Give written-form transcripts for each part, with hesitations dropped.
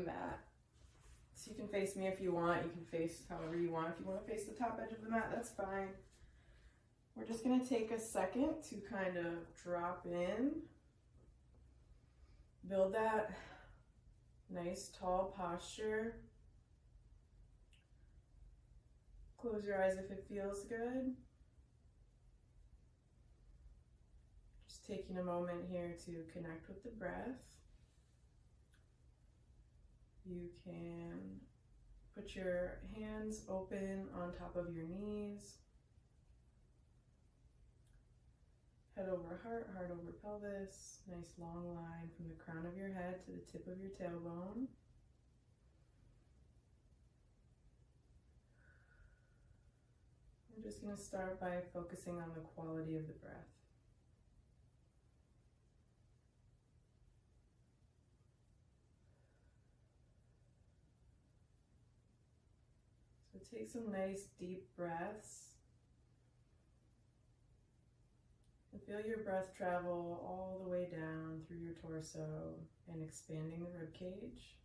mat. So you can face me if you want. You can face however you want. If you want to face the top edge of the mat, that's fine. We're just going to take a second to kind of drop in. Build that nice tall posture. Close your eyes if it feels good. Just taking a moment here to connect with the breath. You can put your hands open on top of your knees. Head over heart, heart over pelvis. Nice long line from the crown of your head to the tip of your tailbone. We're just going to start by focusing on the quality of the breath. So take some nice deep breaths. And feel your breath travel all the way down through your torso and expanding the rib cage.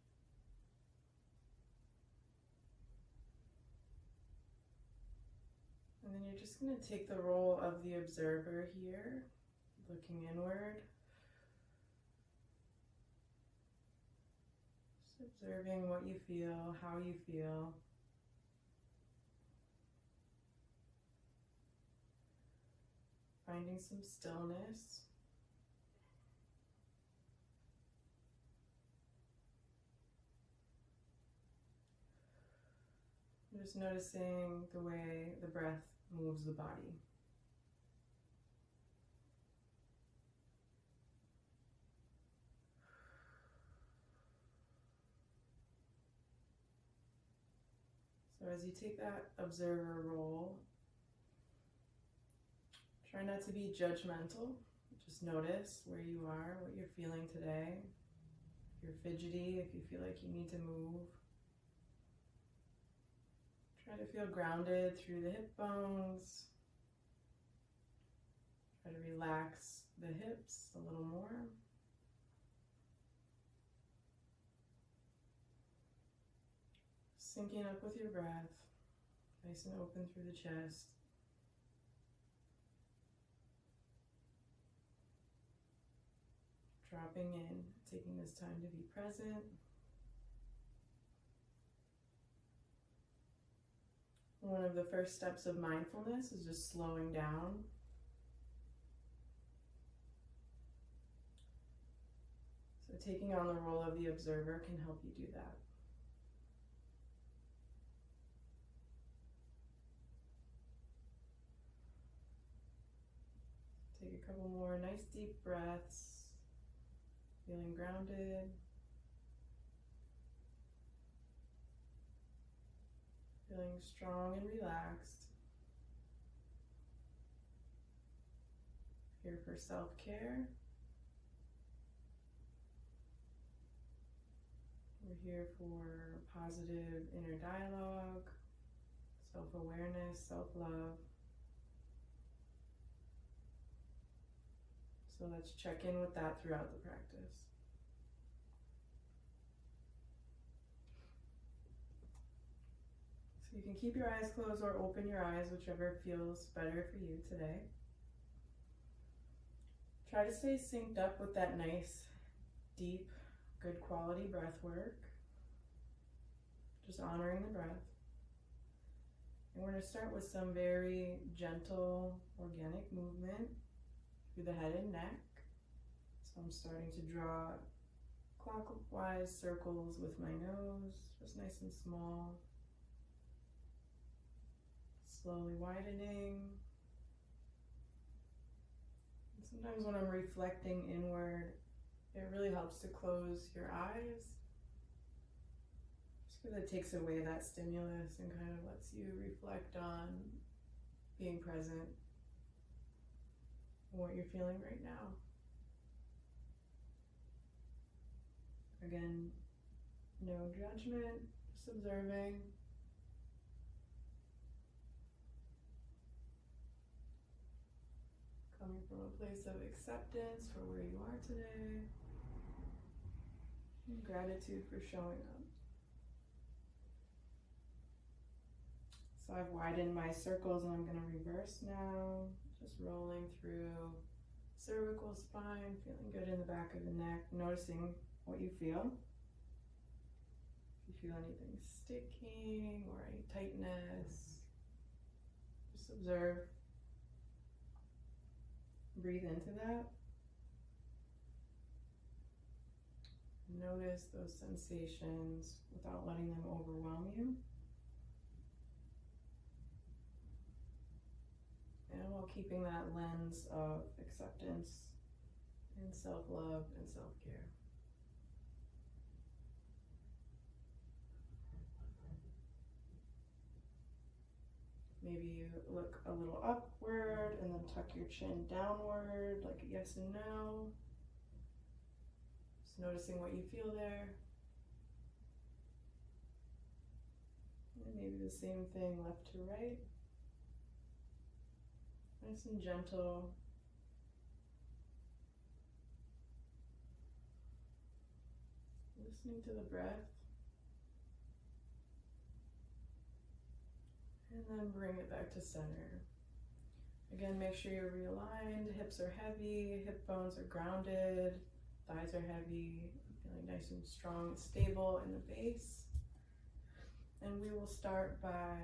And then you're just going to take the role of the observer here, looking inward. Just observing what you feel, how you feel. Finding some stillness. Just noticing the way the breath moves the body. So as you take that observer role, try not to be judgmental. Just notice where you are, what you're feeling today. If you're fidgety, if you feel like you need to move. Try to feel grounded through the hip bones. Try to relax the hips a little more. Syncing up with your breath, nice and open through the chest. Dropping in, taking this time to be present. One of the first steps of mindfulness is just slowing down. So taking on the role of the observer can help you do that. Take a couple more nice deep breaths, feeling grounded. Feeling strong and relaxed. Here for self-care. We're here for positive inner dialogue, self-awareness, self-love. So let's check in with that throughout the practice. You can keep your eyes closed or open your eyes, whichever feels better for you today. Try to stay synced up with that nice, deep, good quality breath work. Just honoring the breath. And we're going to start with some very gentle, organic movement through the head and neck. So I'm starting to draw clockwise circles with my nose, just nice and small. Slowly widening. And sometimes when I'm reflecting inward, it really helps to close your eyes. Just because it takes away that stimulus and kind of lets you reflect on being present and what you're feeling right now. Again, no judgment, just observing. Coming from a place of acceptance for where you are today. And gratitude for showing up. So I've widened my circles and I'm going to reverse now. Just rolling through cervical spine, feeling good in the back of the neck, noticing what you feel. If you feel anything sticking or any tightness, just observe. Breathe into that. Notice those sensations without letting them overwhelm you. And while keeping that lens of acceptance and self-love and self-care. Maybe you look a little upward and then tuck your chin downward, like a yes and no. Just noticing what you feel there. And maybe the same thing left to right. Nice and gentle. Listening to the breath. And then bring it back to center. Again, make sure you're realigned. Hips are heavy, hip bones are grounded, thighs are heavy, feeling nice and strong and stable in the base. And we will start by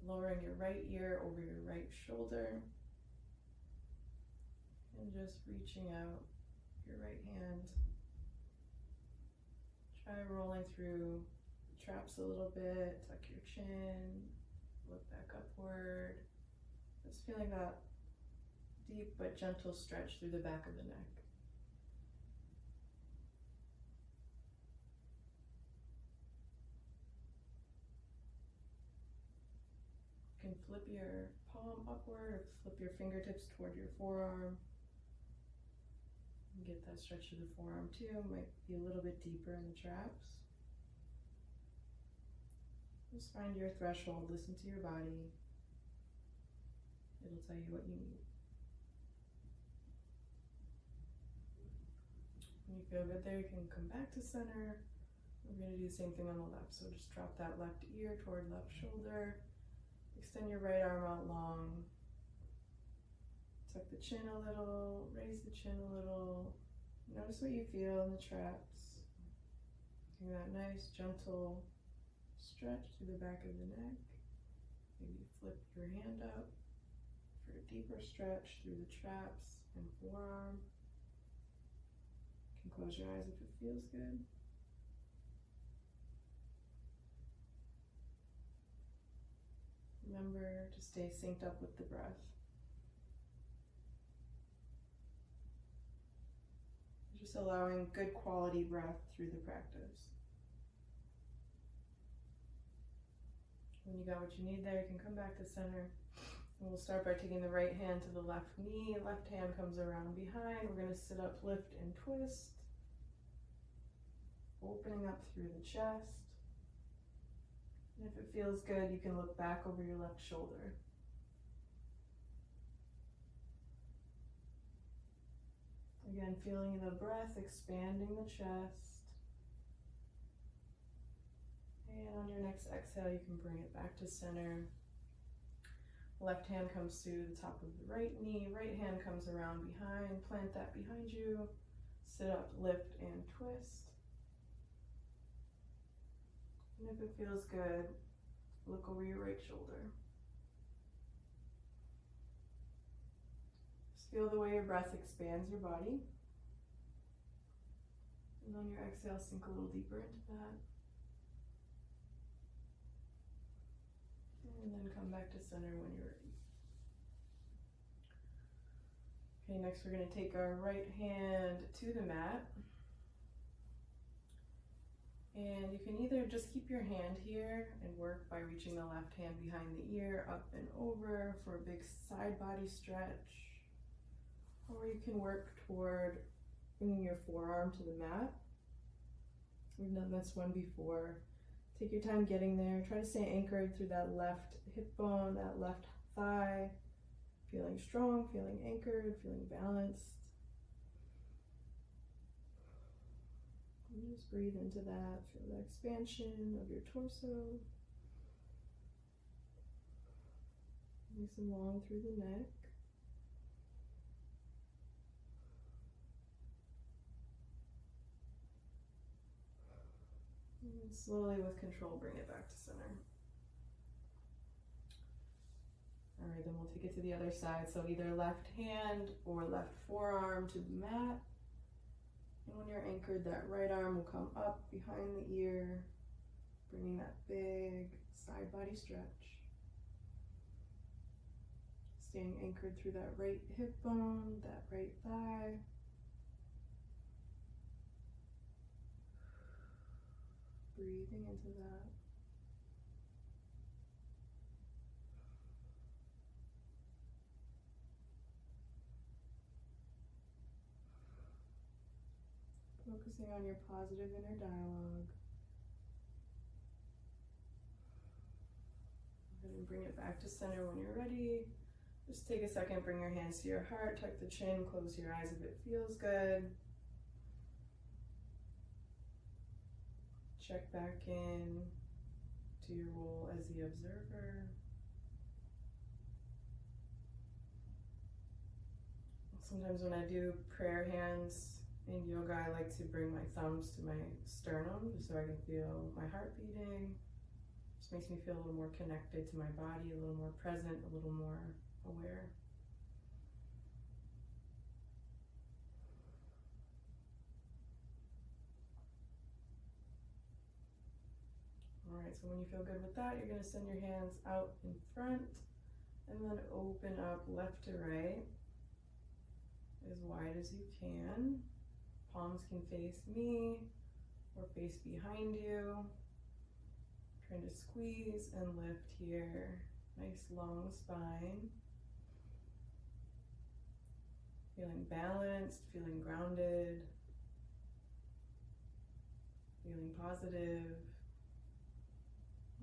lowering your right ear over your right shoulder and just reaching out your right hand. Try rolling through the traps a little bit, tuck your chin, look back upward. Just feeling that deep but gentle stretch through the back of the neck. You can flip your palm upward or flip your fingertips toward your forearm. And get that stretch of the forearm too. Might be a little bit deeper in the traps. Just find your threshold, listen to your body. It'll tell you what you need. When you feel good there, you can come back to center. We're going to do the same thing on the left. So just drop that left ear toward left shoulder. Extend your right arm out long. Tuck the chin a little, raise the chin a little. Notice what you feel in the traps. Do that nice, gentle stretch through the back of the neck. Maybe flip your hand up for a deeper stretch through the traps and forearm. You can close your eyes if it feels good. Remember to stay synced up with the breath. Just allowing good quality breath through the practice. When you got what you need there, you can come back to center. And we'll start by taking the right hand to the left knee. Left hand comes around behind. We're going to sit up, lift, and twist. Opening up through the chest. And if it feels good, you can look back over your left shoulder. Again, feeling the breath expanding the chest. And on your next exhale, you can bring it back to center. Left hand comes to the top of the right knee. Right hand comes around behind. Plant that behind you. Sit up, lift, and twist. And if it feels good, look over your right shoulder. Just feel the way your breath expands your body. And on your exhale, sink a little deeper into that. And then come back to center when you're ready. Okay, next we're going to take our right hand to the mat. And you can either just keep your hand here and work by reaching the left hand behind the ear, up and over for a big side body stretch. Or you can work toward bringing your forearm to the mat. We've done this one before. Take your time getting there. Try to stay anchored through that left hip bone, that left thigh. Feeling strong, feeling anchored, feeling balanced. Just breathe into that. Feel the expansion of your torso. Nice and long through the neck. And slowly, with control, bring it back to center. All right, then we'll take it to the other side. So either left hand or left forearm to the mat. And when you're anchored, that right arm will come up behind the ear, bringing that big side body stretch. Staying anchored through that right hip bone, that right thigh. Breathing into that. Focusing on your positive inner dialogue. Go ahead and bring it back to center when you're ready. Just take a second, bring your hands to your heart, tuck the chin, close your eyes if it feels good. Check back in to your role as the observer. Sometimes when I do prayer hands in yoga, I like to bring my thumbs to my sternum just so I can feel my heart beating. Just makes me feel a little more connected to my body, a little more present, a little more aware. All right, so when you feel good with that, you're going to send your hands out in front and then open up left to right as wide as you can. Palms can face me or face behind you. Trying to squeeze and lift here. Nice long spine. Feeling balanced, feeling grounded, feeling positive.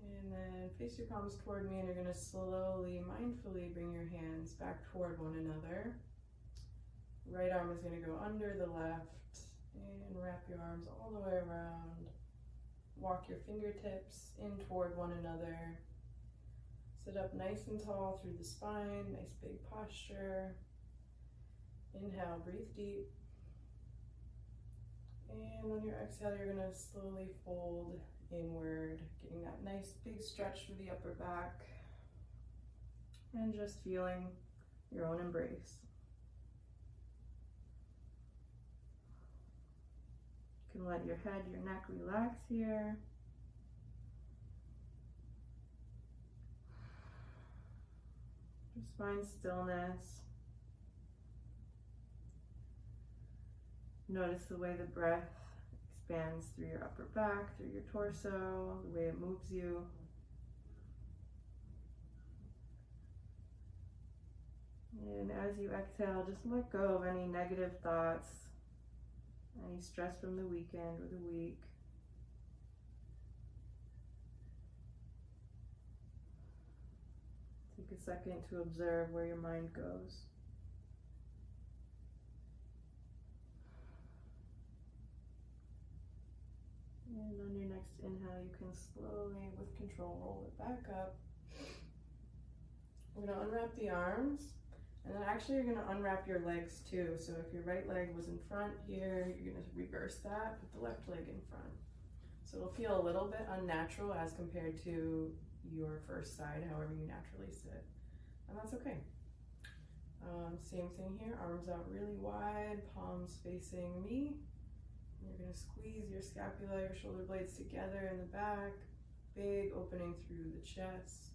And then face your palms toward me, and you're going to slowly, mindfully bring your hands back toward one another. Right arm is going to go under the left, and wrap your arms all the way around. Walk your fingertips in toward one another. Sit up nice and tall through the spine, nice big posture. Inhale, breathe deep. And on your exhale, you're going to slowly fold inward, getting that nice big stretch through the upper back. And just feeling your own embrace. You can let your head, your neck relax here. Just find stillness. Notice the way the breath expands through your upper back, through your torso, the way it moves you. And as you exhale, just let go of any negative thoughts, any stress from the weekend or the week. Take a second to observe where your mind goes. And on your next inhale, you can slowly, with control, roll it back up. We're going to unwrap the arms, and then actually you're going to unwrap your legs too. So if your right leg was in front here, you're going to reverse that, put the left leg in front. So it'll feel a little bit unnatural as compared to your first side, however you naturally sit. And that's okay. Same thing here, arms out really wide, palms facing me. You're going to squeeze your scapula, your shoulder blades together in the back, big opening through the chest.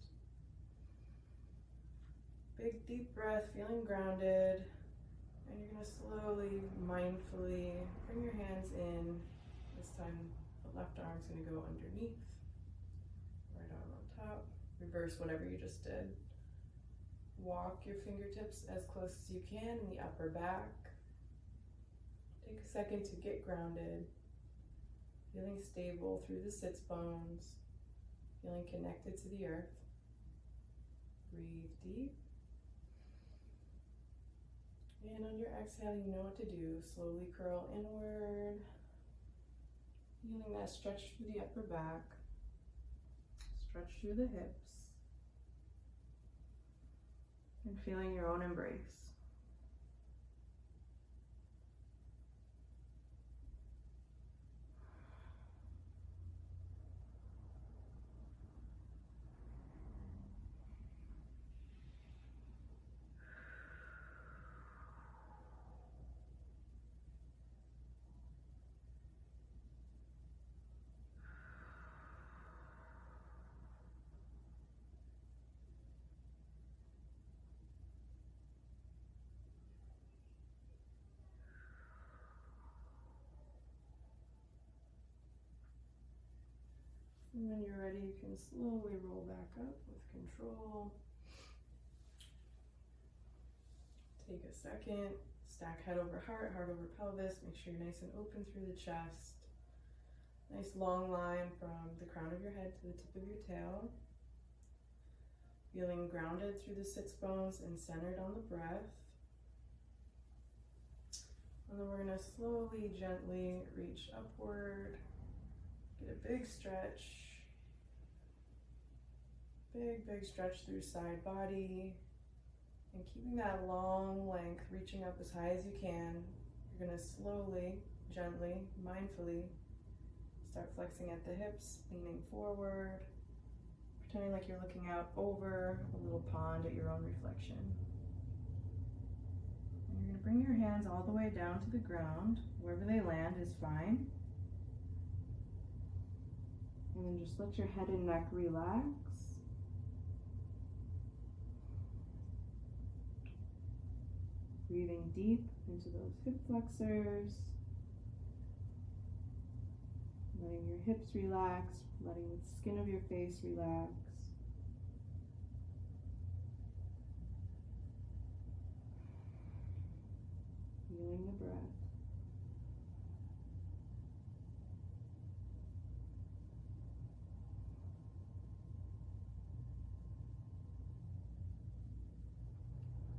Big deep breath, feeling grounded. And you're going to slowly, mindfully bring your hands in. This time the left arm's going to go underneath, right arm on top. Reverse whatever you just did. Walk your fingertips as close as you can in the upper back. Take a second to get grounded, feeling stable through the sits bones, feeling connected to the earth. Breathe deep. And on your exhale, you know what to do. Slowly curl inward. Feeling that stretch through the upper back, stretch through the hips, and feeling your own embrace. And when you're ready, you can slowly roll back up with control. Take a second, stack head over heart, heart over pelvis. Make sure you're nice and open through the chest. Nice long line from the crown of your head to the tip of your tail. Feeling grounded through the sits bones and centered on the breath. And then we're going to slowly, gently reach upward. Get a big stretch. Big stretch through side body. And keeping that long length, reaching up as high as you can. You're going to slowly, gently, mindfully start flexing at the hips, leaning forward, pretending like you're looking out over a little pond at your own reflection. And you're going to bring your hands all the way down to the ground. Wherever they land is fine. And then just let your head and neck relax. Breathing deep into those hip flexors. Letting your hips relax, letting the skin of your face relax. Feeling the breath.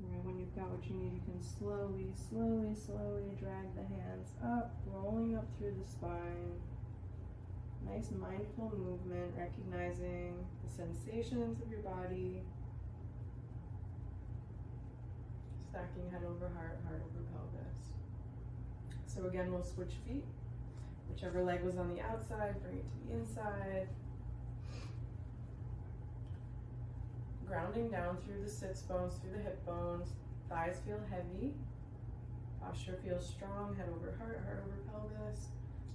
Alright, when you've got what you need, you can slowly drag the hands up, rolling up through the spine. Nice mindful movement, recognizing the sensations of your body. Stacking head over heart, heart over pelvis. So again, we'll switch feet. Whichever leg was on the outside, bring it to the inside. Grounding down through the sits bones, through the hip bones. Thighs feel heavy. Posture feels strong, head over heart, heart over pelvis.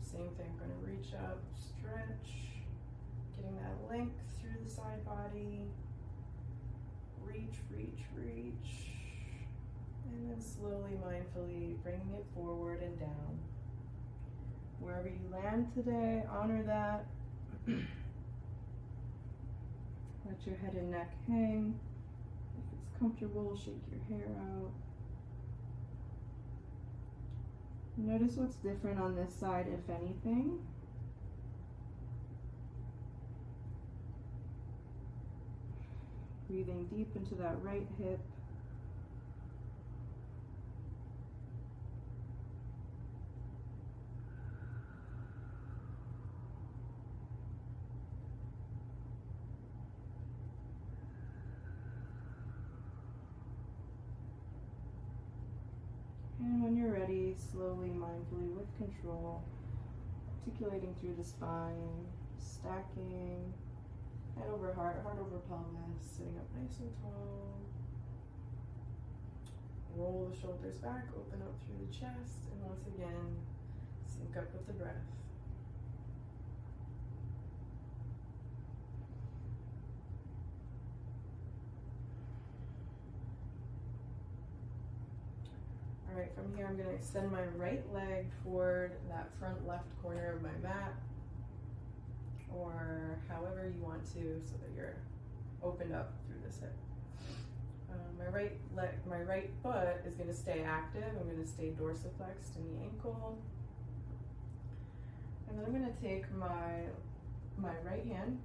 Same thing, going to reach up, stretch, getting that length through the side body, reach, and then slowly, mindfully bringing it forward and down. Wherever you land today, honor that. Let your head and neck hang. If it's comfortable, shake your hair out. Notice what's different on this side, if anything. Breathing deep into that right hip. And when you're ready, slowly, mindfully, with control, articulating through the spine, stacking, head over heart, heart over pelvis, sitting up nice and tall. Roll the shoulders back, open up through the chest, and once again, sync up with the breath. Alright, from here I'm going to extend my right leg toward that front left corner of my mat, or however you want to, so that you're opened up through this hip. My right foot is going to stay active. I'm going to stay dorsiflexed in the ankle. And then I'm going to take my right hand,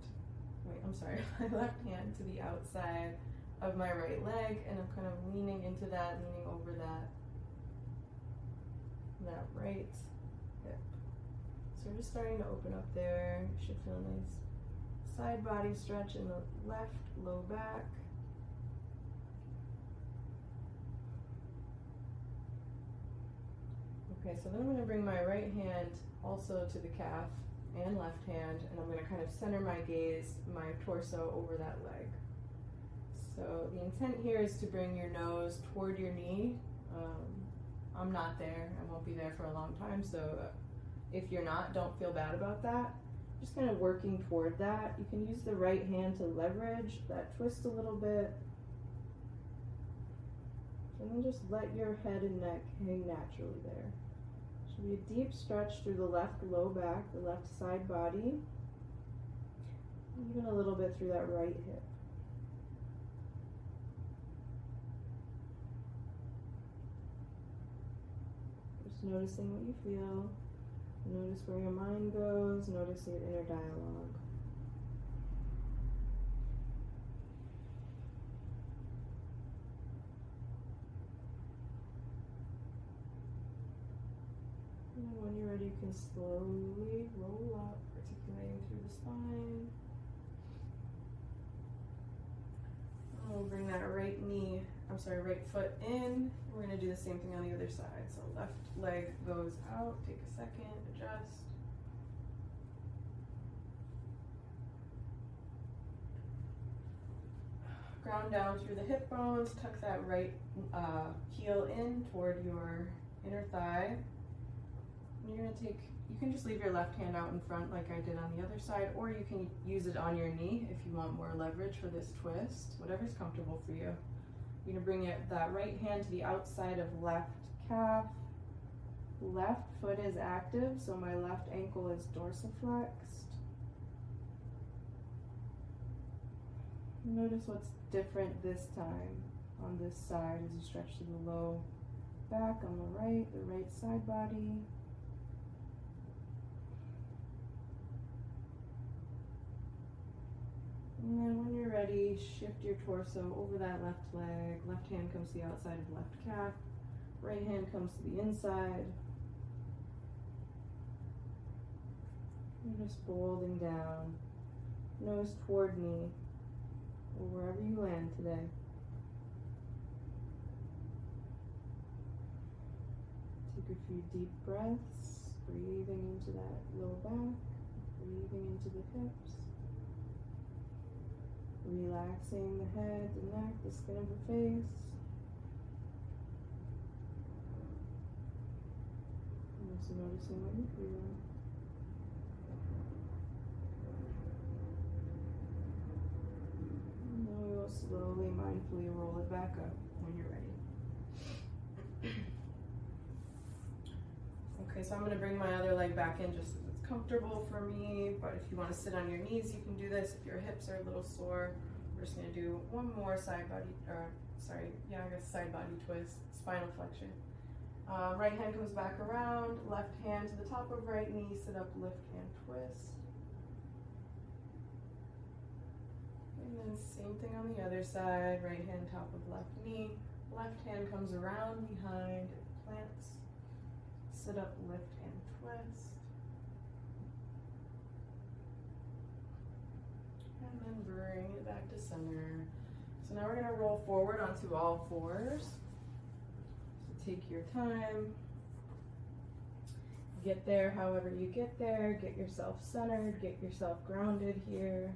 my left hand to the outside of my right leg, and I'm kind of leaning into that, leaning over that right hip. So we're just starting to open up there. You should feel a nice side body stretch in the left low back. Okay, so then I'm going to bring my right hand also to the calf and left hand, and I'm going to kind of center my gaze, my torso over that leg. So the intent here is to bring your nose toward your knee. I'm not there. I won't be there for a long time, so if you're not, don't feel bad about that. Just kind of working toward that. You can use the right hand to leverage that twist a little bit. And then just let your head and neck hang naturally there. Should be a deep stretch through the left low back, the left side body, even a little bit through that right hip. Just noticing what you feel. Notice where your mind goes. Notice your inner dialogue. And when you're ready, you can slowly roll up, articulating through the spine. And we'll bring that right foot in. We're going to do the same thing on the other side. So left leg goes out, take a second, adjust. Ground down through the hip bones, tuck that right heel in toward your inner thigh. And you're going to you can just leave your left hand out in front like I did on the other side, or you can use it on your knee if you want more leverage for this twist, whatever's comfortable for you. You're going to bring that right hand to the outside of left calf. Left foot is active, so my left ankle is dorsiflexed. Notice what's different this time on this side as you stretch to the low back on the right side body. And then when you're ready, shift your torso over that left leg. Left hand comes to the outside of left calf. Right hand comes to the inside. And just folding down. Nose toward knee, or wherever you land today. Take a few deep breaths, breathing into that low back, breathing into the hips. Relaxing the head, the neck, the skin of the face. And also noticing what you feel. And then we will slowly, mindfully roll it back up when you're ready. Okay, so I'm going to bring my other leg back in just as it's comfortable for me, but if you want to sit on your knees, you can do this. If your hips are a little sore, we're just going to do one more side body twist, spinal flexion. Right hand comes back around, left hand to the top of right knee, sit up, lift, and twist. And then same thing on the other side, right hand top of left knee, left hand comes around behind, plants, sit up, lift, and twist. And then bring it back to center. So now we're going to roll forward onto all fours. So take your time. Get there however you get there. Get yourself centered. Get yourself grounded here.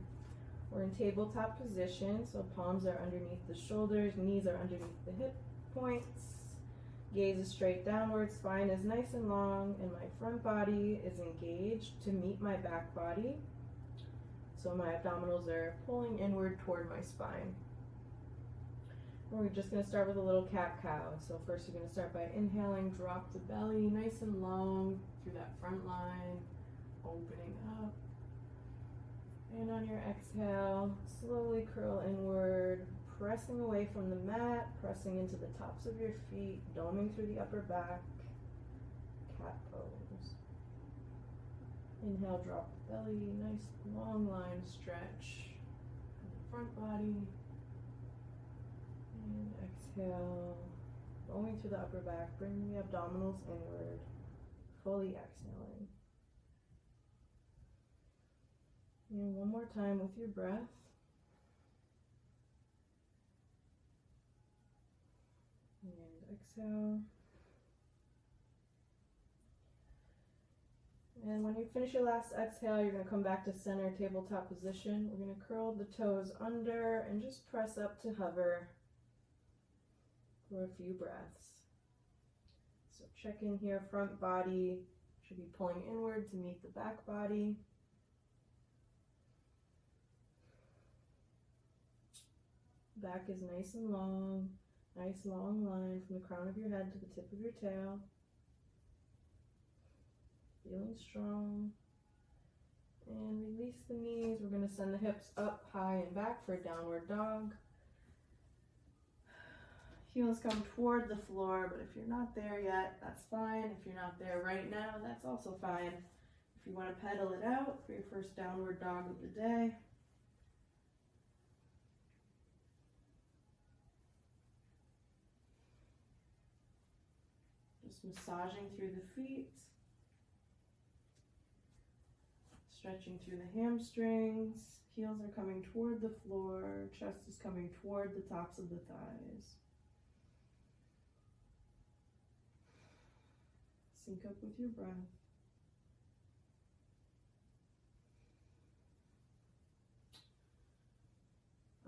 We're in tabletop position, so palms are underneath the shoulders, knees are underneath the hip points. Gaze is straight downward, spine is nice and long, and my front body is engaged to meet my back body. So my abdominals are pulling inward toward my spine. We're just going to start with a little cat-cow. So first you're going to start by inhaling, drop the belly nice and long through that front line, opening up. And on your exhale, slowly curl inward, pressing away from the mat, pressing into the tops of your feet, doming through the upper back, cat pose. Inhale, drop the belly, nice long line stretch in the front body. And exhale, going through the upper back, bringing the abdominals inward, fully exhaling. And one more time with your breath. And exhale. And when you finish your last exhale, you're going to come back to center tabletop position. We're going to curl the toes under and just press up to hover for a few breaths. So check in here, front body should be pulling inward to meet the back body. Back is nice and long, nice long line from the crown of your head to the tip of your tail. Feeling strong. And release the knees. We're going to send the hips up, high, and back for a downward dog. Heels come toward the floor, but if you're not there yet, that's fine. If you're not there right now, that's also fine. If you want to pedal it out for your first downward dog of the day. Just massaging through the feet. Stretching through the hamstrings, heels are coming toward the floor, chest is coming toward the tops of the thighs. Sync up with your breath.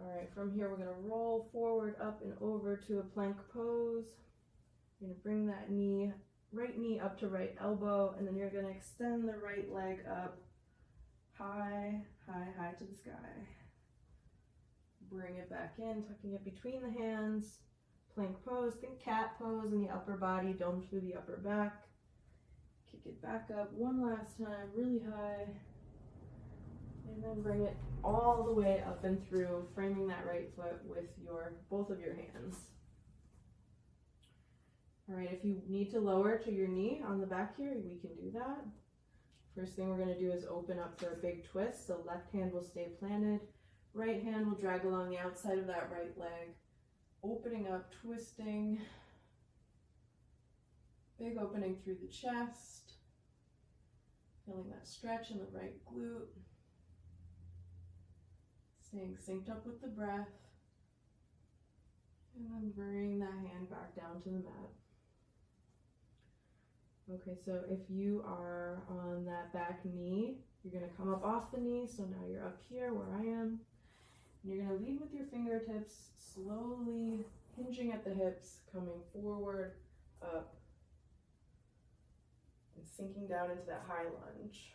All right, from here we're going to roll forward, up and over to a plank pose. You're going to bring that knee, right knee up to right elbow, and then you're going to extend the right leg up. High, high, high to the sky. Bring it back in, tucking it between the hands. Plank pose, think cat pose in the upper body, dome through the upper back. Kick it back up one last time, really high. And then bring it all the way up and through, framing that right foot with both of your hands. All right, if you need to lower to your knee on the back here, we can do that. First thing we're going to do is open up for a big twist. So left hand will stay planted. Right hand will drag along the outside of that right leg. Opening up, twisting. Big opening through the chest. Feeling that stretch in the right glute. Staying synced up with the breath. And then bring that hand back down to the mat. Okay, so if you are on that back knee, you're going to come up off the knee. So now you're up here where I am. And you're going to lead with your fingertips, slowly hinging at the hips, coming forward, up, and sinking down into that high lunge.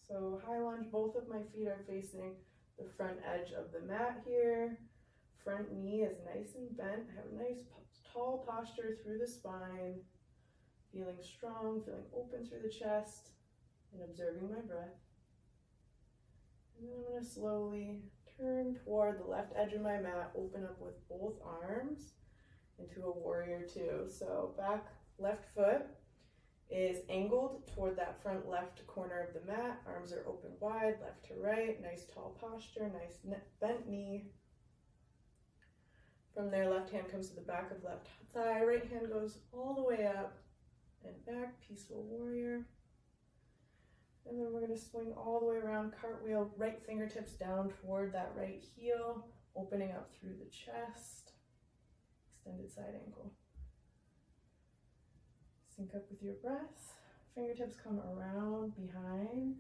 So high lunge, both of my feet are facing the front edge of the mat here. Front knee is nice and bent. Have a nice tall posture through the spine. Feeling strong, feeling open through the chest, and observing my breath. And then I'm going to slowly turn toward the left edge of my mat, open up with both arms into a warrior two. So back left foot is angled toward that front left corner of the mat. Arms are open wide, left to right. Nice tall posture, nice bent knee. From there, left hand comes to the back of left thigh. Right hand goes all the way up and back, peaceful warrior. And then we're going to swing all the way around, cartwheel, right fingertips down toward that right heel, opening up through the chest, extended side ankle. Sync up with your breath. Fingertips come around behind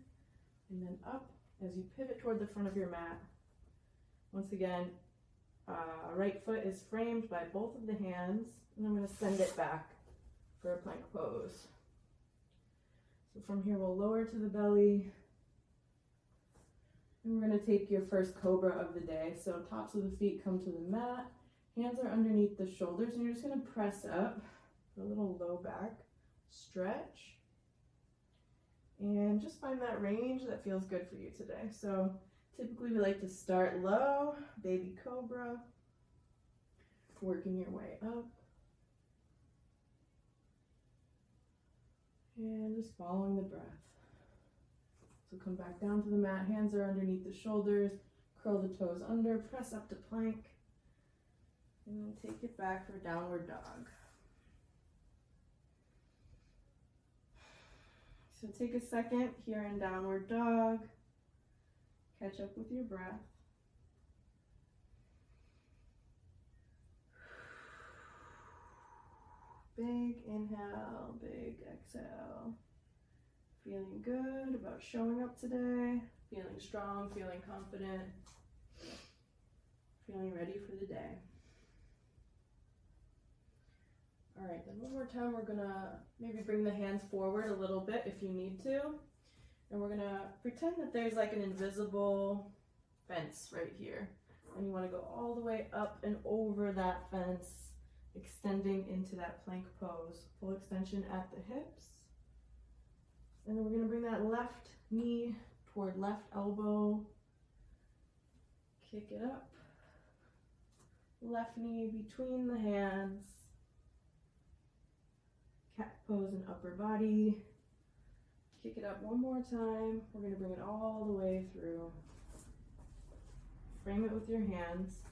and then up as you pivot toward the front of your mat. Once again, right foot is framed by both of the hands, and I'm going to send it back for a plank pose. So from here we'll lower to the belly, and we're going to take your first cobra of the day. So tops of the feet come to the mat, hands are underneath the shoulders, and you're just going to press up for a little low back stretch, and just find that range that feels good for you today. So typically we like to start low, baby cobra, working your way up. And just following the breath. So come back down to the mat, hands are underneath the shoulders, curl the toes under, press up to plank, and then take it back for downward dog. So take a second here in downward dog. Catch up with your breath. Big inhale, big exhale. Feeling good about showing up today. Feeling strong, feeling confident. Feeling ready for the day. All right, then one more time, we're gonna maybe bring the hands forward a little bit if you need to. And we're gonna pretend that there's like an invisible fence right here. And you wanna go all the way up and over that fence, extending into that plank pose. Full extension at the hips. And then we're gonna bring that left knee toward left elbow. Kick it up. Left knee between the hands. Cat pose and upper body. Kick it up one more time. We're going to bring it all the way through. Frame it with your hands.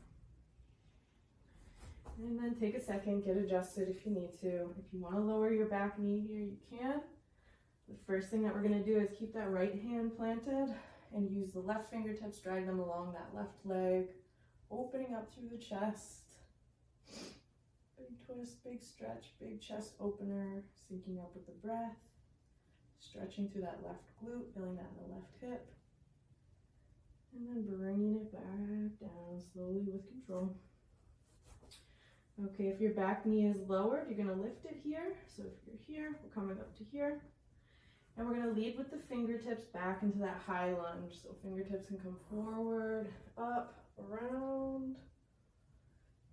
And then take a second, get adjusted if you need to. If you want to lower your back knee here, you can. The first thing that we're going to do is keep that right hand planted and use the left fingertips, drag them along that left leg, opening up through the chest. Big twist, big stretch, big chest opener, syncing up with the breath, stretching through that left glute, feeling that in the left hip, and then bringing it back down slowly with control. Okay, if your back knee is lowered, you're going to lift it here. So if you're here, we're coming up to here. And we're going to lead with the fingertips back into that high lunge. So fingertips can come forward, up, around.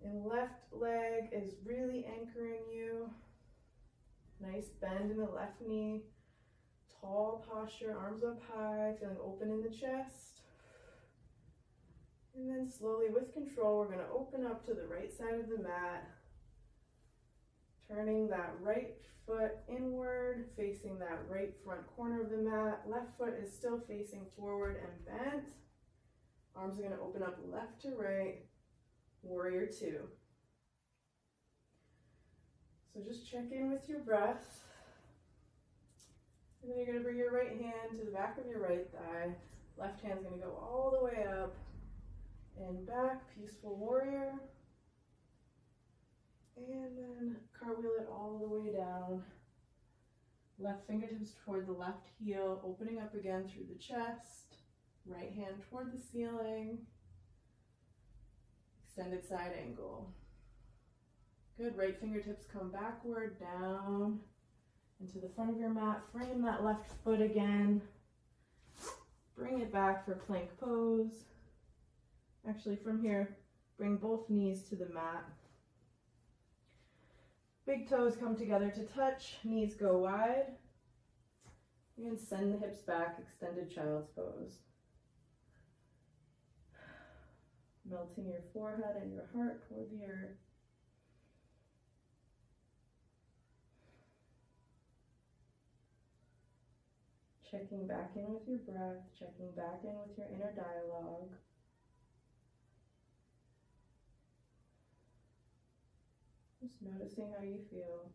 And left leg is really anchoring you. Nice bend in the left knee. Tall posture, arms up high, feeling open in the chest. And then slowly with control, we're going to open up to the right side of the mat. Turning that right foot inward, facing that right front corner of the mat. Left foot is still facing forward and bent. Arms are going to open up left to right. Warrior two. So just check in with your breath. And then you're going to bring your right hand to the back of your right thigh. Left hand's going to go all the way up and back. Peaceful warrior. And then cartwheel it all the way down. Left fingertips toward the left heel, opening up again through the chest. Right hand toward the ceiling. Extended side angle. Good, right fingertips come backward, down, into the front of your mat. Frame that left foot again. Bring it back for plank pose. Actually, from here, bring both knees to the mat. Big toes come together to touch, knees go wide. And send the hips back, extended child's pose. Melting your forehead and your heart toward the earth. Checking back in with your breath, checking back in with your inner dialogue. Just noticing how you feel.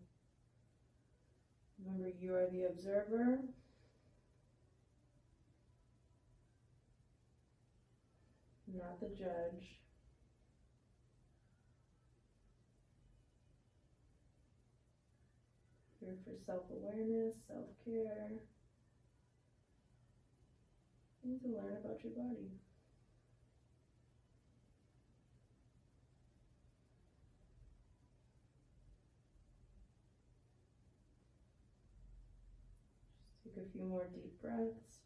Remember, you are the observer. Not the judge. Here for self-awareness, self-care, and to learn about your body. Just take a few more deep breaths.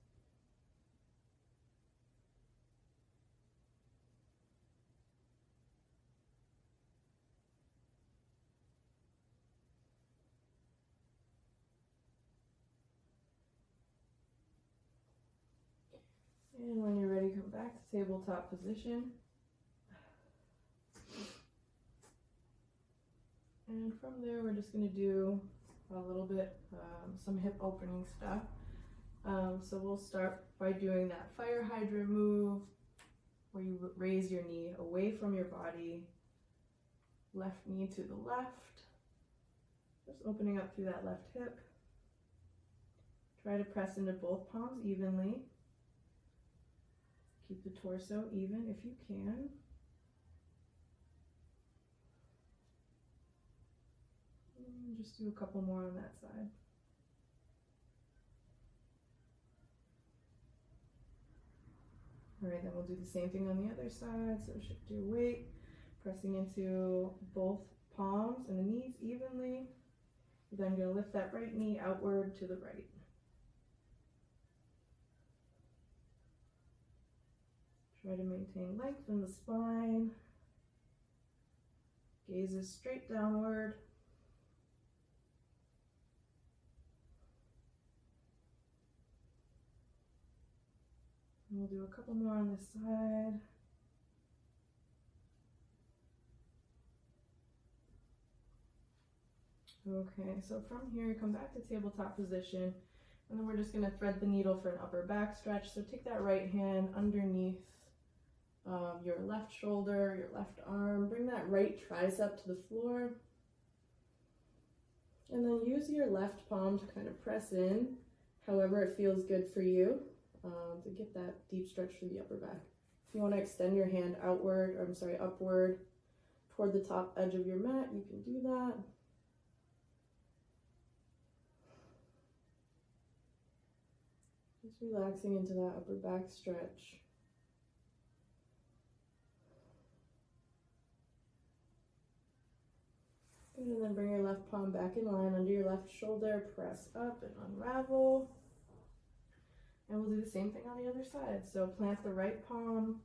And when you're ready, come back to tabletop position. And from there, we're just going to do a little bit, some hip opening stuff. So we'll start by doing that fire hydrant move, where you raise your knee away from your body, left knee to the left, just opening up through that left hip. Try to press into both palms evenly. Keep the torso even if you can. And just do a couple more on that side. All right, then we'll do the same thing on the other side. So shift your weight, pressing into both palms and the knees evenly. You're then going to lift that right knee outward to the right. Try to maintain length in the spine. Gaze is straight downward. And we'll do a couple more on this side. Okay, so from here, come back to tabletop position, and then we're just going to thread the needle for an upper back stretch. So take that right hand underneath your left shoulder, your left arm, bring that right tricep to the floor, and then use your left palm to kind of press in, however it feels good for you, to get that deep stretch through the upper back. If you want to extend your hand upward toward the top edge of your mat, you can do that. Just relaxing into that upper back stretch. Good, and then bring your left palm back in line under your left shoulder, press up and unravel. And we'll do the same thing on the other side. So plant the right palm,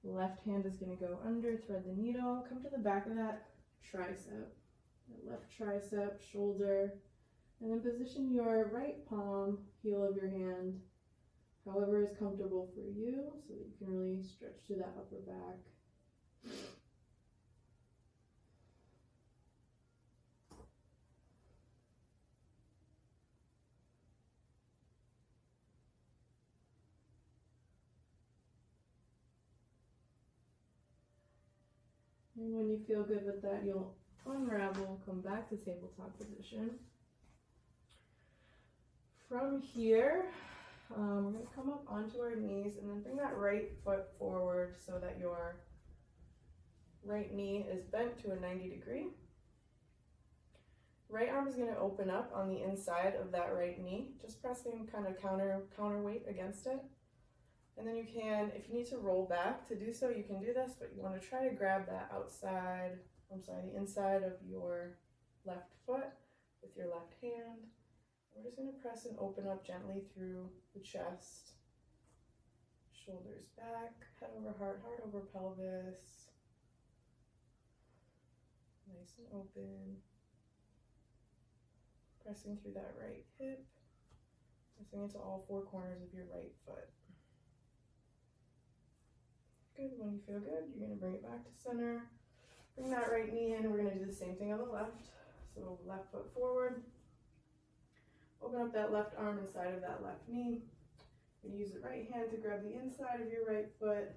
left hand is going to go under, thread the needle, come to the back of that tricep, that left tricep, shoulder, and then position your right palm, heel of your hand, however is comfortable for you, so that you can really stretch to that upper back. And when you feel good with that, you'll unravel, come back to tabletop position. From here, we're going to come up onto our knees and then bring that right foot forward so that your right knee is bent to a 90 degree. Right arm is going to open up on the inside of that right knee, just pressing kind of counterweight against it. And then you can, if you need to roll back to do so, you can do this, but you want to try to grab that the inside of your left foot with your left hand. We're just going to press and open up gently through the chest, shoulders back, head over heart, heart over pelvis. Nice and open. Pressing through that right hip, pressing into all four corners of your right foot. Good. When you feel good, you're going to bring it back to center. Bring that right knee in. We're going to do the same thing on the left. So left foot forward. Open up that left arm inside of that left knee. And use the right hand to grab the inside of your right foot.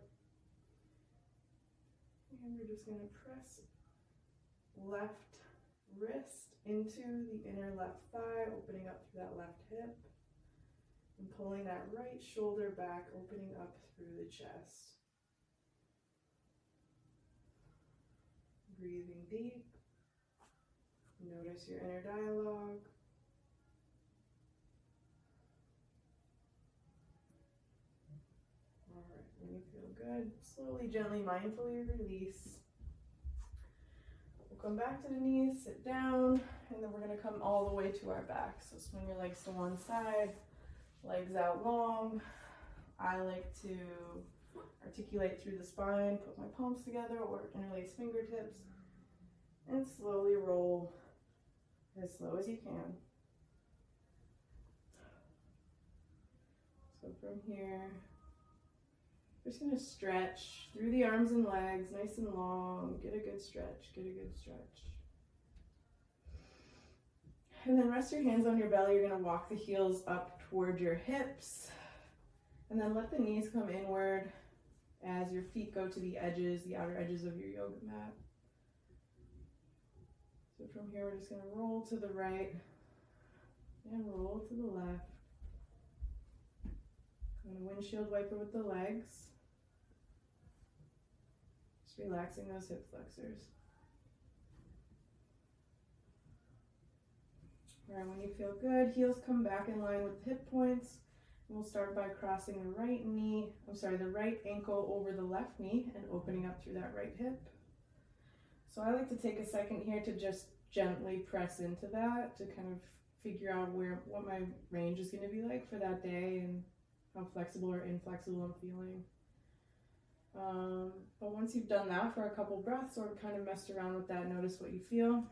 And we're just going to press left wrist into the inner left thigh, opening up through that left hip. And pulling that right shoulder back, opening up through the chest. Breathing deep. Notice your inner dialogue. All right, when you feel good, slowly, gently, mindfully release. We'll come back to the knees, sit down, and then we're going to come all the way to our back. So swing your legs to one side, legs out long. I like to articulate through the spine, put my palms together or interlace fingertips, and slowly roll as slow as you can. So from here, we're just going to stretch through the arms and legs, nice and long. Get a good stretch, get a good stretch. And then rest your hands on your belly. You're going to walk the heels up toward your hips. And then let the knees come inward as your feet go to the edges, the outer edges of your yoga mat. So from here, we're just going to roll to the right and roll to the left. I'm going to windshield wiper with the legs. Just relaxing those hip flexors. All right, when you feel good, heels come back in line with the hip points. We'll start by crossing the right ankle over the left knee and opening up through that right hip. So I like to take a second here to just gently press into that to kind of figure out what my range is going to be like for that day and how flexible or inflexible I'm feeling. But once you've done that for a couple breaths or kind of messed around with that, notice what you feel.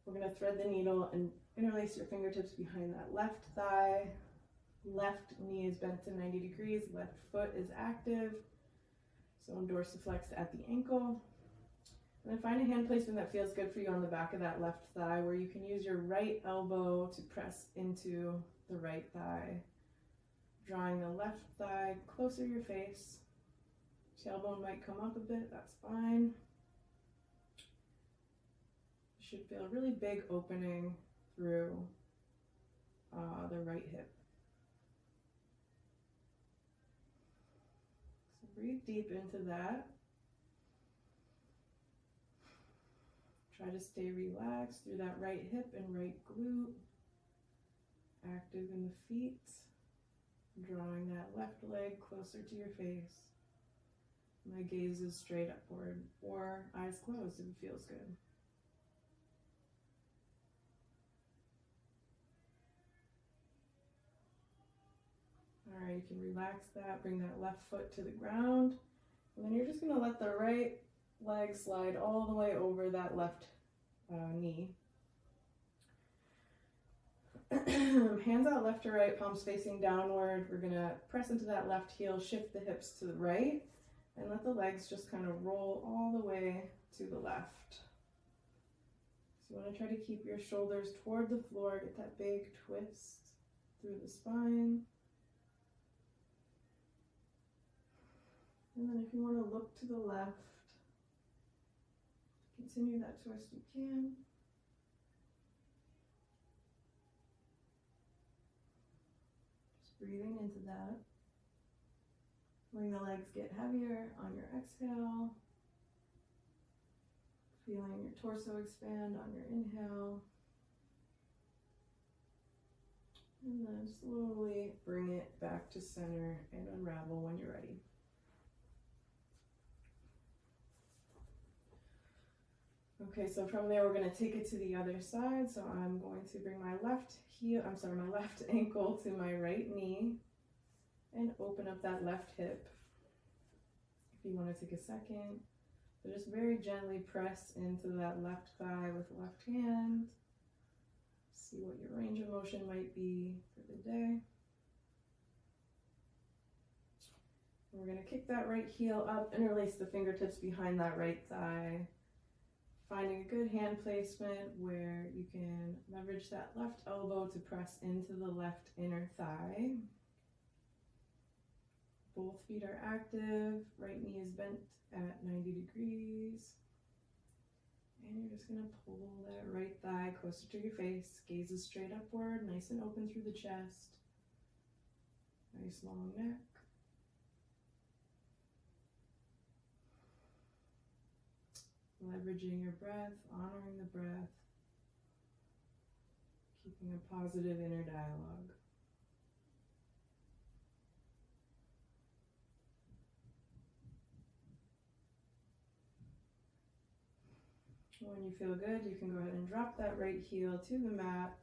We're going to thread the needle and interlace your fingertips behind that left thigh. Left knee is bent to 90 degrees, left foot is active. So dorsiflex at the ankle. And then find a hand placement that feels good for you on the back of that left thigh where you can use your right elbow to press into the right thigh. Drawing the left thigh closer to your face. Tailbone might come up a bit, that's fine. You should feel a really big opening through the right hip. So breathe deep into that. Try to stay relaxed through that right hip and right glute. Active in the feet. Drawing that left leg closer to your face. My gaze is straight upward or eyes closed if it feels good. All right, you can relax that, bring that left foot to the ground, and then you're just going to let the right leg slide all the way over that left knee. Hands out left to right, palms facing downward. We're going to press into that left heel, shift the hips to the right, and let the legs just kind of roll all the way to the left. So you want to try to keep your shoulders toward the floor, get that big twist through the spine. And then if you want to look to the left, continue that twist you can. Just breathing into that. Letting the legs get heavier on your exhale. Feeling your torso expand on your inhale. And then slowly bring it back to center and unravel when you're ready. Okay, so from there we're going to take it to the other side. So I'm going to bring my left ankle to my right knee and open up that left hip. If you want to take a second, so just very gently press into that left thigh with the left hand. See what your range of motion might be for the day. And we're going to kick that right heel up, interlace the fingertips behind that right thigh. Finding a good hand placement where you can leverage that left elbow to press into the left inner thigh. Both feet are active, right knee is bent at 90 degrees. And you're just going to pull that right thigh closer to your face. Gaze is straight upward, nice and open through the chest. Nice long neck. Leveraging your breath, honoring the breath, keeping a positive inner dialogue. When you feel good, you can go ahead and drop that right heel to the mat.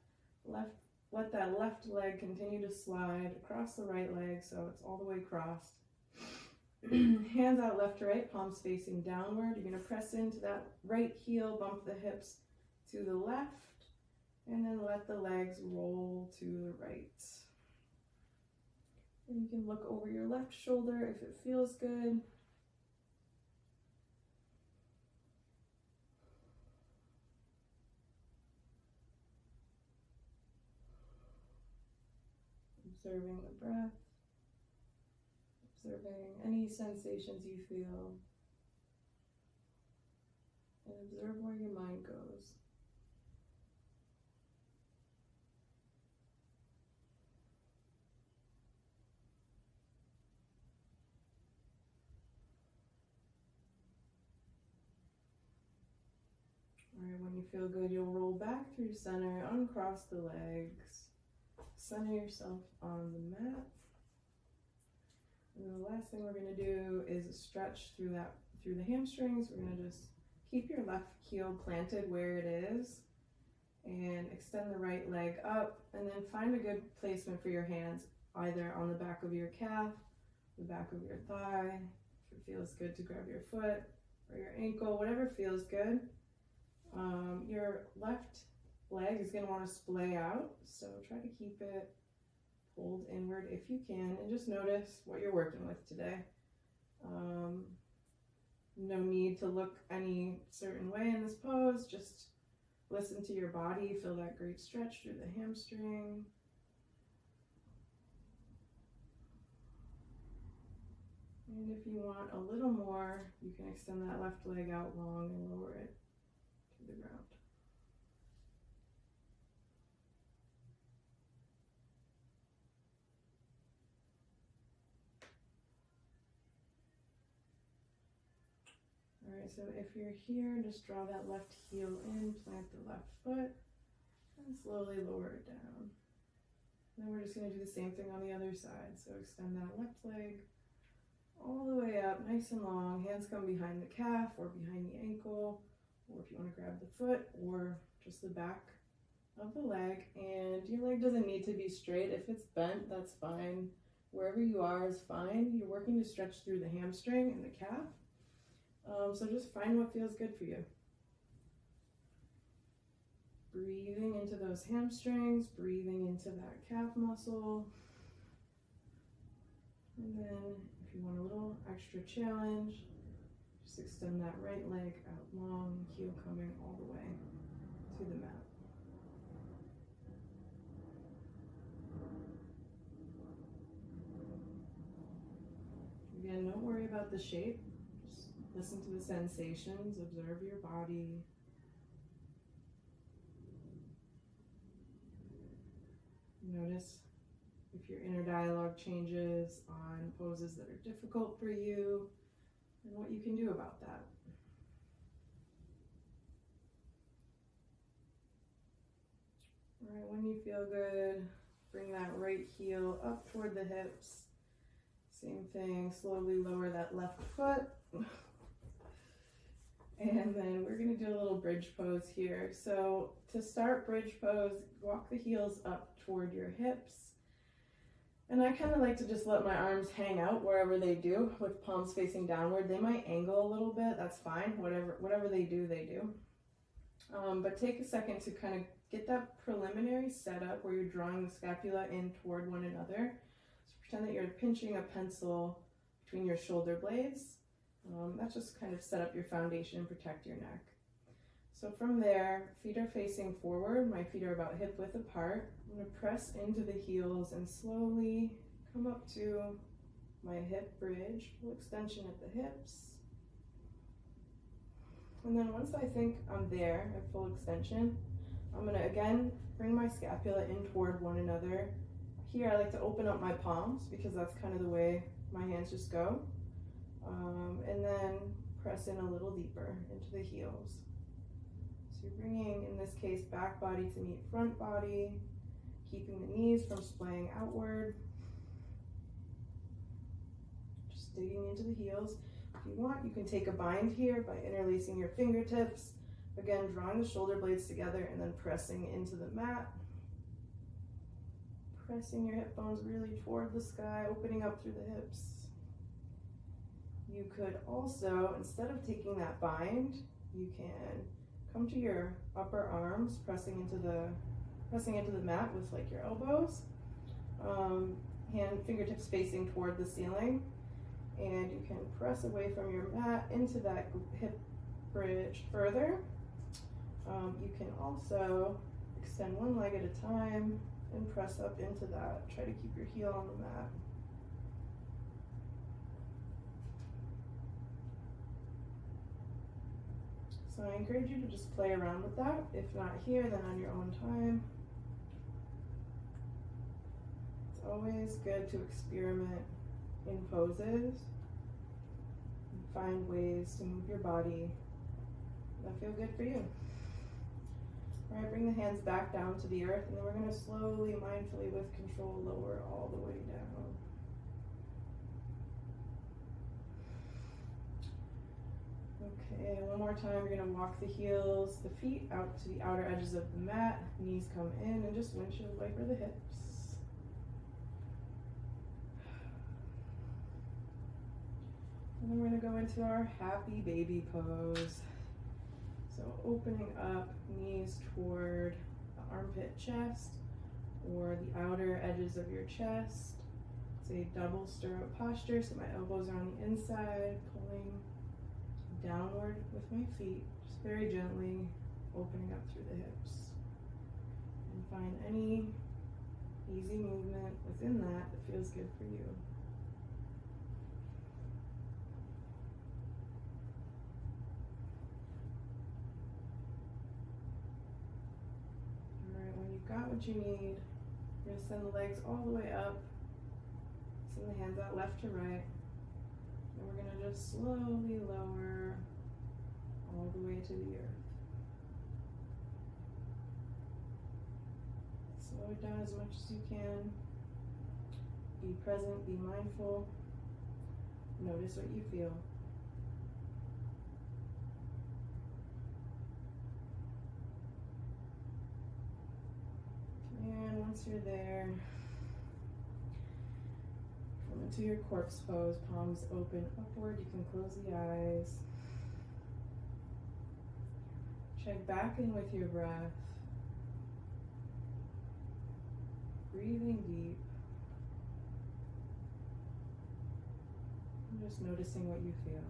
Let that left leg continue to slide across the right leg so it's all the way crossed. Hands out left to right, palms facing downward. You're going to press into that right heel, bump the hips to the left, and then let the legs roll to the right. And you can look over your left shoulder if it feels good. Observing the breath. Observing any sensations you feel, and observe where your mind goes. Alright, when you feel good, you'll roll back through center, uncross the legs, center yourself on the mat. And the last thing we're going to do is stretch through the hamstrings. We're going to just keep your left heel planted where it is and extend the right leg up, and then find a good placement for your hands, either on the back of your calf, the back of your thigh. If it feels good to grab your foot or your ankle, whatever feels good. Your left leg is going to want to splay out, so try to keep it pulled inward if you can, and just notice what you're working with today. No need to look any certain way in this pose, just listen to your body, feel that great stretch through the hamstring. And if you want a little more, you can extend that left leg out long and lower it to the ground. Alright, so if you're here, just draw that left heel in, plant the left foot, and slowly lower it down. Then we're just going to do the same thing on the other side. So extend that left leg all the way up, nice and long. Hands come behind the calf or behind the ankle, or if you want to grab the foot or just the back of the leg. And your leg doesn't need to be straight. If it's bent, that's fine. Wherever you are is fine. You're working to stretch through the hamstring and the calf. So just find what feels good for you. Breathing into those hamstrings, breathing into that calf muscle. And then if you want a little extra challenge, just extend that right leg out long, heel coming all the way to the mat. Again, don't worry about the shape. Just listen to the sensations, observe your body. Notice if your inner dialogue changes on poses that are difficult for you, and what you can do about that. All right, when you feel good, bring that right heel up toward the hips. Same thing, slowly lower that left foot. And then we're going to do a little bridge pose here. So to start bridge pose, walk the heels up toward your hips. And I kind of like to just let my arms hang out wherever they do, with palms facing downward. They might angle a little bit, that's fine. Whatever they do, they do. But take a second to kind of get that preliminary setup where you're drawing the scapula in toward one another. So pretend that you're pinching a pencil between your shoulder blades. That's just kind of set up your foundation and protect your neck. So from there, feet are facing forward. My feet are about hip width apart. I'm going to press into the heels and slowly come up to my hip bridge, full extension at the hips. And then once I think I'm there at full extension, I'm going to again bring my scapula in toward one another. Here I like to open up my palms because that's kind of the way my hands just go. And then press in a little deeper into the heels. So you're bringing, in this case, back body to meet front body, keeping the knees from splaying outward. Just digging into the heels. If you want, you can take a bind here by interlacing your fingertips. Again, drawing the shoulder blades together and then pressing into the mat. Pressing your hip bones really toward the sky, opening up through the hips. You could also, instead of taking that bind, you can come to your upper arms, pressing into the mat with like your elbows, fingertips facing toward the ceiling, and you can press away from your mat into that hip bridge further. You can also extend one leg at a time and press up into that. Try to keep your heel on the mat. So I encourage you to just play around with that. If not here, then on your own time. It's always good to experiment in poses and find ways to move your body that feel good for you. All right, bring the hands back down to the earth, and then we're going to slowly, mindfully, with control, lower all the way down. Okay, one more time, you're going to walk the heels, the feet out to the outer edges of the mat, knees come in, and just windshield wiper the hips. And then we're going to go into our happy baby pose. So opening up, knees toward the armpit chest or the outer edges of your chest. It's a double stirrup posture, so my elbows are on the inside, pulling downward with my feet, just very gently opening up through the hips. And find any easy movement within that feels good for you. Got what you need. You're going to send the legs all the way up. Send the hands out left to right. And we're going to just slowly lower all the way to the earth. Slow it down as much as you can. Be present, be mindful. Notice what you feel. And once you're there, come into your corpse pose, palms open upward. You can close the eyes. Check back in with your breath. Breathing deep. And just noticing what you feel.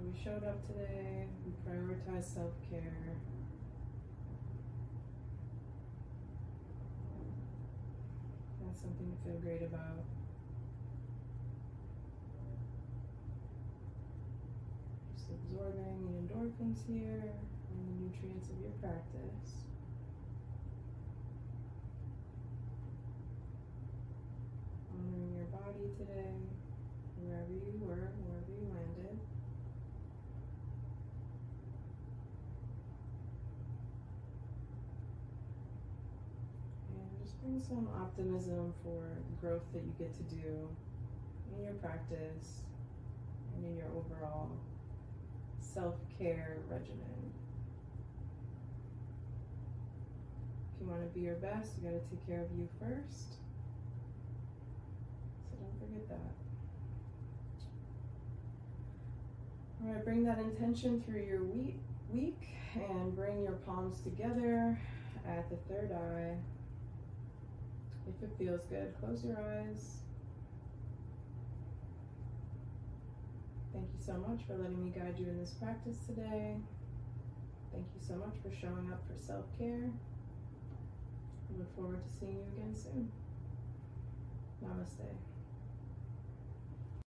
We showed up today, we prioritize self-care. That's something to feel great about. Just absorbing the endorphins here and the nutrients of your practice. Honoring your body today, wherever you were, wherever you landed. Bring some optimism for the growth that you get to do in your practice and in your overall self-care regimen. If you want to be your best, you got to take care of you first. So don't forget that. All right, bring that intention through your week and bring your palms together at the third eye. If it feels good, close your eyes. Thank you so much for letting me guide you in this practice today. Thank you so much for showing up for self-care. I look forward to seeing you again soon. Namaste.